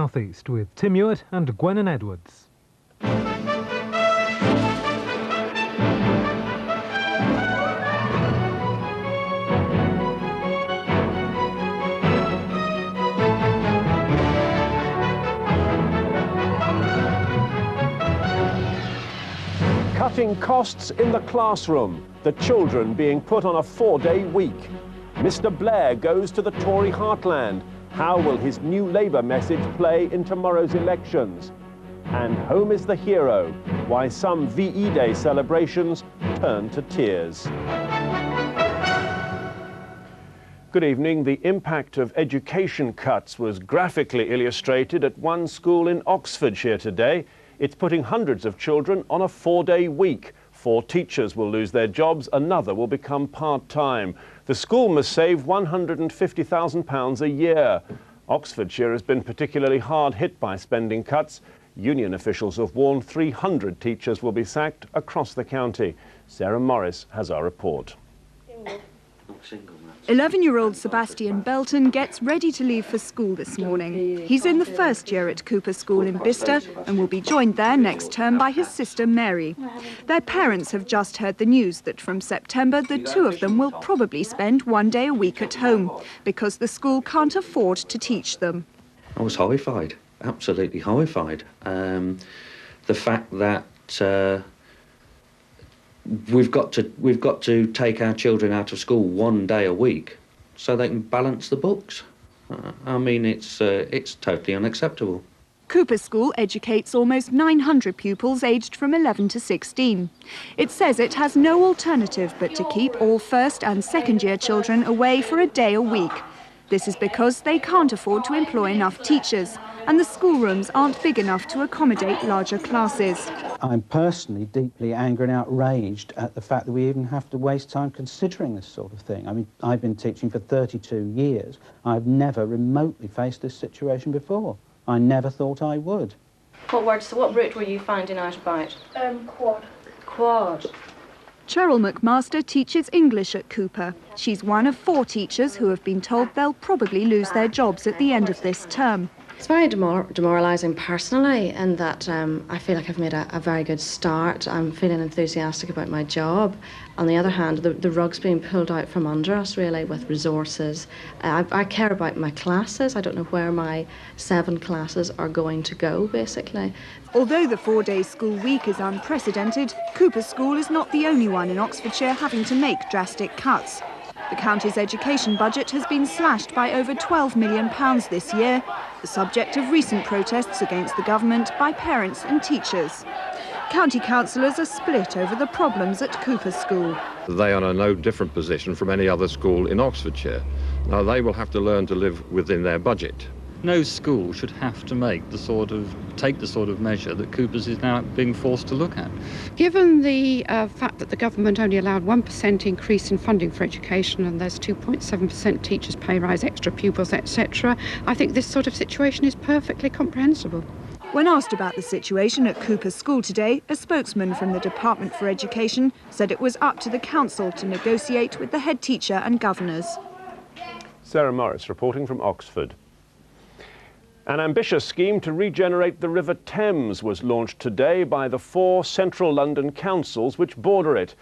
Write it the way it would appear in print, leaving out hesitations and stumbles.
South East with Tim Ewart and Gwennon Edwards. Cutting costs in the classroom, the children being put on a 4-day week. Mr. Blair goes to the Tory heartland. How will his new Labour message play in tomorrow's elections? And home is the hero, why some VE Day celebrations turn to tears. Good evening. The impact of education cuts was graphically illustrated at one school in Oxfordshire today. It's putting hundreds of children on a 4-day week. 4 teachers will lose their jobs, another will become part-time. The school must save £150,000 a year. Oxfordshire has been particularly hard hit by spending cuts. Union officials have warned 300 teachers will be sacked across the county. Sarah Morris has our report. 11-year-old Sebastian Belton gets ready to leave for school this morning. He's in the first year at Cooper School in Bicester and will be joined there next term by his sister Mary. Their parents have just heard the news that from September the two of them will probably spend 1 day a week at home because the school can't afford to teach them. I was horrified, absolutely horrified. The fact that we've got to take our children out of school 1 day a week so they can balance the books. I mean, it's totally unacceptable. Cooper School educates almost 900 pupils aged from 11 to 16. It says it has no alternative but to keep all first and second year children away for a day a week. This is because they can't afford to employ enough teachers, and the schoolrooms aren't big enough to accommodate larger classes. I'm personally deeply angry and outraged at the fact that we even have to waste time considering this sort of thing. I mean, I've been teaching for 32 years. I've never remotely faced this situation before. I never thought I would. So what route were you finding out about? Quad. Quad. Cheryl McMaster teaches English at Cooper. She's one of 4 teachers who have been told they'll probably lose their jobs at the end of this term. It's very demoralising personally in that I feel like I've made a very good start. I'm feeling enthusiastic about my job. On the other hand, the rug's being pulled out from under us really with resources. I care about my classes. I don't know where my 7 classes are going to go basically. Although the 4-day school week is unprecedented, Cooper School is not the only one in Oxfordshire having to make drastic cuts. The county's education budget has been slashed by over £12 million this year, the subject of recent protests against the government by parents and teachers. County councillors are split over the problems at Cooper School. They are in no different position from any other school in Oxfordshire. Now, they will have to learn to live within their budget. No school should have to take the sort of measure that Cooper's is now being forced to look at. Given the fact that the government only allowed 1% increase in funding for education and there's 2.7% teachers' pay rise, extra pupils, etc., I think this sort of situation is perfectly comprehensible. When asked about the situation at Cooper School today, a spokesman from the Department for Education said it was up to the council to negotiate with the head teacher and governors. Sarah Morris reporting from Oxford. An ambitious scheme to regenerate the River Thames was launched today by the 4 central London councils which border it.